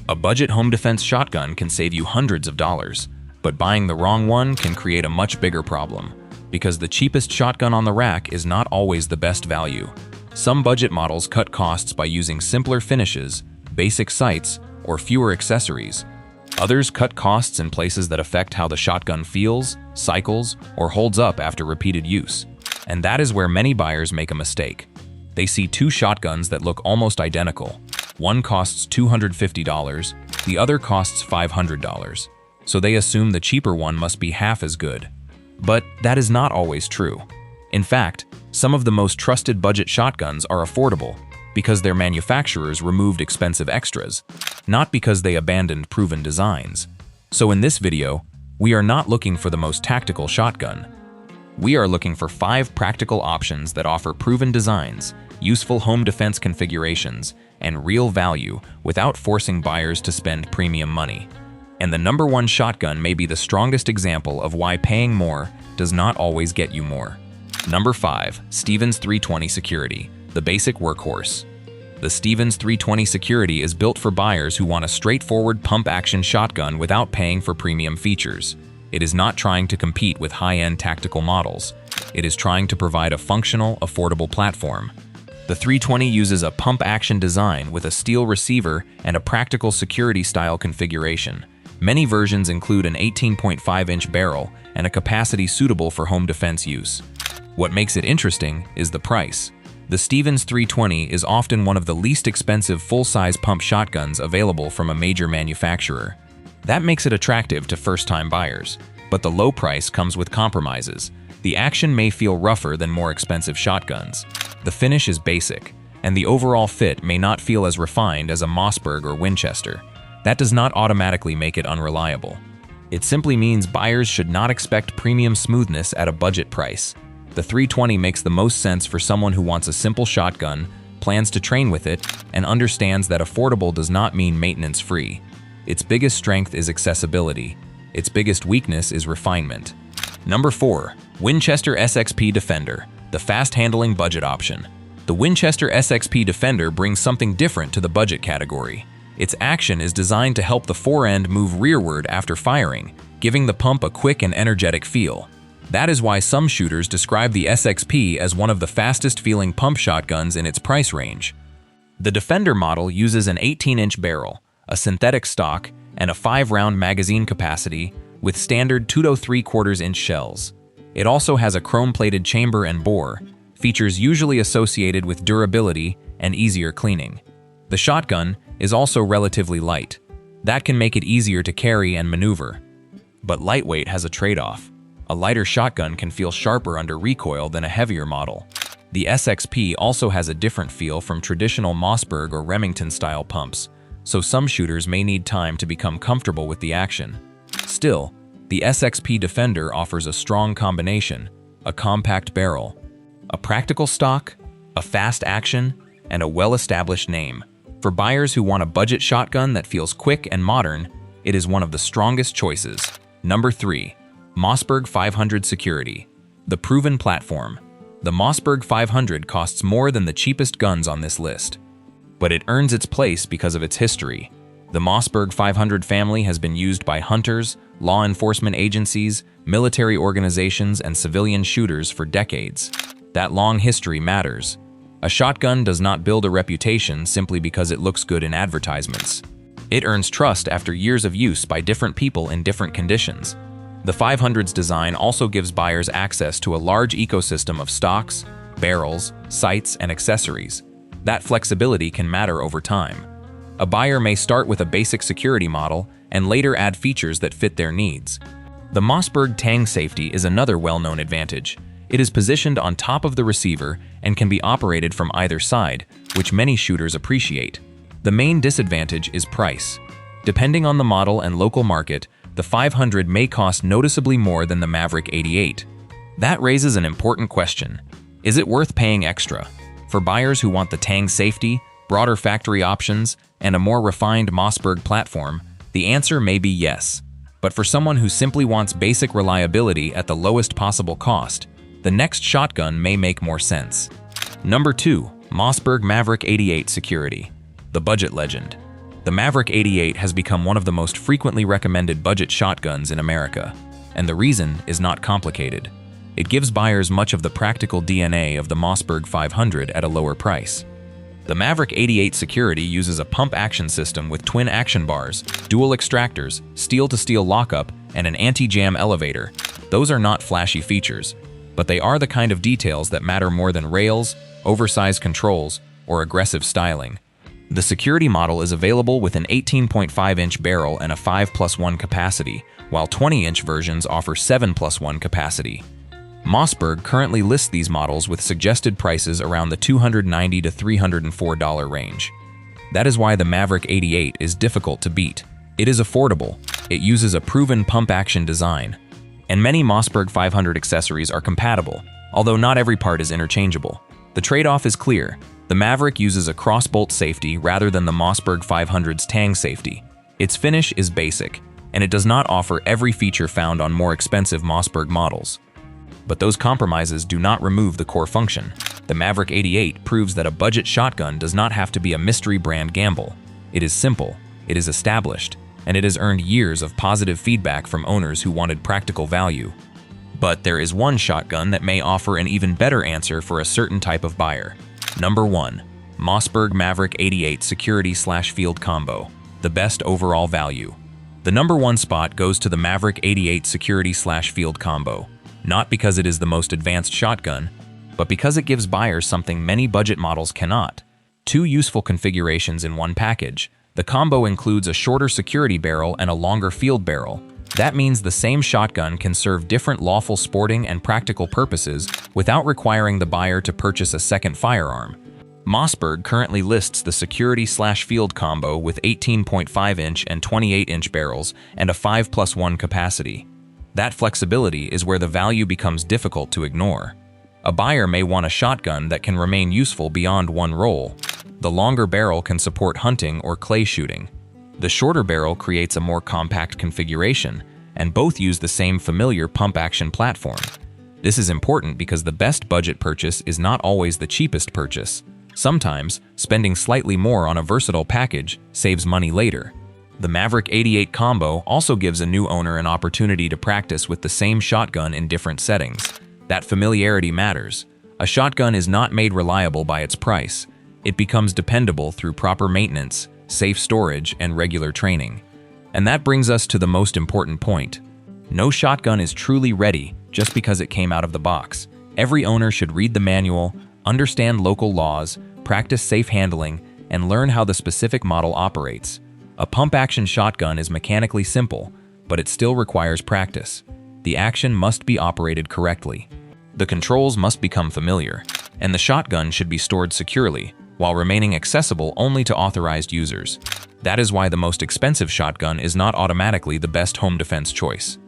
A budget home defense shotgun can save you hundreds of dollars, but buying the wrong one can create a much bigger problem, because the cheapest shotgun on the rack is not always the best value. Some budget models cut costs by using simpler finishes, basic sights, or fewer accessories. Others cut costs in places that affect how the shotgun feels, cycles, or holds up after repeated use. And that is where many buyers make a mistake. They see two shotguns that look almost identical. One costs $250, the other costs $500. So they assume the cheaper one must be half as good. But that is not always true. In fact, some of the most trusted budget shotguns are affordable because their manufacturers removed expensive extras, not because they abandoned proven designs. So in this video, we are not looking for the most tactical shotgun. We are looking for 5 practical options that offer proven designs, useful home defense configurations, and real value without forcing buyers to spend premium money. And the number 1 shotgun may be the strongest example of why paying more does not always get you more. Number 5. Stevens 320 Security, the basic workhorse. The Stevens 320 Security is built for buyers who want a straightforward pump-action shotgun without paying for premium features. It is not trying to compete with high-end tactical models. It is trying to provide a functional, affordable platform. The 320 uses a pump-action design with a steel receiver and a practical security-style configuration. Many versions include an 18.5-inch barrel and a capacity suitable for home defense use. What makes it interesting is the price. The Stevens 320 is often one of the least expensive full-size pump shotguns available from a major manufacturer. That makes it attractive to first-time buyers. But the low price comes with compromises. The action may feel rougher than more expensive shotguns. The finish is basic, and the overall fit may not feel as refined as a Mossberg or Winchester. That does not automatically make it unreliable. It simply means buyers should not expect premium smoothness at a budget price. The 320 makes the most sense for someone who wants a simple shotgun, plans to train with it, and understands that affordable does not mean maintenance-free. Its biggest strength is accessibility. Its biggest weakness is refinement. Number 4. Winchester SXP Defender, the fast-handling budget option. The Winchester SXP Defender brings something different to the budget category. Its action is designed to help the forend move rearward after firing, giving the pump a quick and energetic feel. That is why some shooters describe the SXP as one of the fastest-feeling pump shotguns in its price range. The Defender model uses an 18-inch barrel, a synthetic stock, and a 5-round magazine capacity with standard 2 3/4-inch shells. It also has a chrome-plated chamber and bore, features usually associated with durability and easier cleaning. The shotgun is also relatively light. That can make it easier to carry and maneuver. But lightweight has a trade-off. A lighter shotgun can feel sharper under recoil than a heavier model. The SXP also has a different feel from traditional Mossberg or Remington-style pumps, so some shooters may need time to become comfortable with the action. Still, the SXP Defender offers a strong combination: a compact barrel, a practical stock, a fast action, and a well-established name. For buyers who want a budget shotgun that feels quick and modern, it is one of the strongest choices. Number 3. Mossberg 500 Security, the proven platform. The Mossberg 500 costs more than the cheapest guns on this list, but it earns its place because of its history. The Mossberg 500 family has been used by hunters, law enforcement agencies, military organizations, and civilian shooters for decades. That long history matters. A shotgun does not build a reputation simply because it looks good in advertisements. It earns trust after years of use by different people in different conditions. The 500's design also gives buyers access to a large ecosystem of stocks, barrels, sights, and accessories. That flexibility can matter over time. A buyer may start with a basic security model and later add features that fit their needs. The Mossberg Tang Safety is another well-known advantage. It is positioned on top of the receiver and can be operated from either side, which many shooters appreciate. The main disadvantage is price. Depending on the model and local market, the 500 may cost noticeably more than the Maverick 88. That raises an important question. Is it worth paying extra? For buyers who want the Tang safety, broader factory options, and a more refined Mossberg platform, the answer may be yes. But for someone who simply wants basic reliability at the lowest possible cost, the next shotgun may make more sense. Number 2. Mossberg Maverick 88 Security, the budget legend. The Maverick 88 has become one of the most frequently recommended budget shotguns in America, and the reason is not complicated. It gives buyers much of the practical DNA of the Mossberg 500 at a lower price. The Maverick 88 Security uses a pump-action system with twin action bars, dual extractors, steel-to-steel lockup, and an anti-jam elevator. Those are not flashy features, but they are the kind of details that matter more than rails, oversized controls, or aggressive styling. The Security model is available with an 18.5-inch barrel and a 5+1 capacity, while 20-inch versions offer 7+1 capacity. Mossberg currently lists these models with suggested prices around the $290 to $304 range. That is why the Maverick 88 is difficult to beat. It is affordable, it uses a proven pump-action design, and many Mossberg 500 accessories are compatible, although not every part is interchangeable. The trade-off is clear. The Maverick uses a crossbolt safety rather than the Mossberg 500's tang safety. Its finish is basic, and it does not offer every feature found on more expensive Mossberg models. But those compromises do not remove the core function. The Maverick 88 proves that a budget shotgun does not have to be a mystery brand gamble. It is simple, it is established, and it has earned years of positive feedback from owners who wanted practical value. But there is one shotgun that may offer an even better answer for a certain type of buyer. Number 1. Mossberg Maverick 88 Security/Field Combo, the best overall value. The number 1 spot goes to the Maverick 88 Security/Field Combo. Not because it is the most advanced shotgun, but because it gives buyers something many budget models cannot. 2 useful configurations in one package. The combo includes a shorter security barrel and a longer field barrel. That means the same shotgun can serve different lawful sporting and practical purposes without requiring the buyer to purchase a second firearm. Mossberg currently lists the Security/Field Combo with 18.5-inch and 28-inch barrels and a 5+1 capacity. That flexibility is where the value becomes difficult to ignore. A buyer may want a shotgun that can remain useful beyond one roll. The longer barrel can support hunting or clay shooting. The shorter barrel creates a more compact configuration, and both use the same familiar pump-action platform. This is important because the best budget purchase is not always the cheapest purchase. Sometimes, spending slightly more on a versatile package saves money later. The Maverick 88 Combo also gives a new owner an opportunity to practice with the same shotgun in different settings. That familiarity matters. A shotgun is not made reliable by its price. It becomes dependable through proper maintenance, safe storage, and regular training. And that brings us to the most important point. No shotgun is truly ready just because it came out of the box. Every owner should read the manual, understand local laws, practice safe handling, and learn how the specific model operates. A pump-action shotgun is mechanically simple, but it still requires practice. The action must be operated correctly. The controls must become familiar, and the shotgun should be stored securely, while remaining accessible only to authorized users. That is why the most expensive shotgun is not automatically the best home defense choice.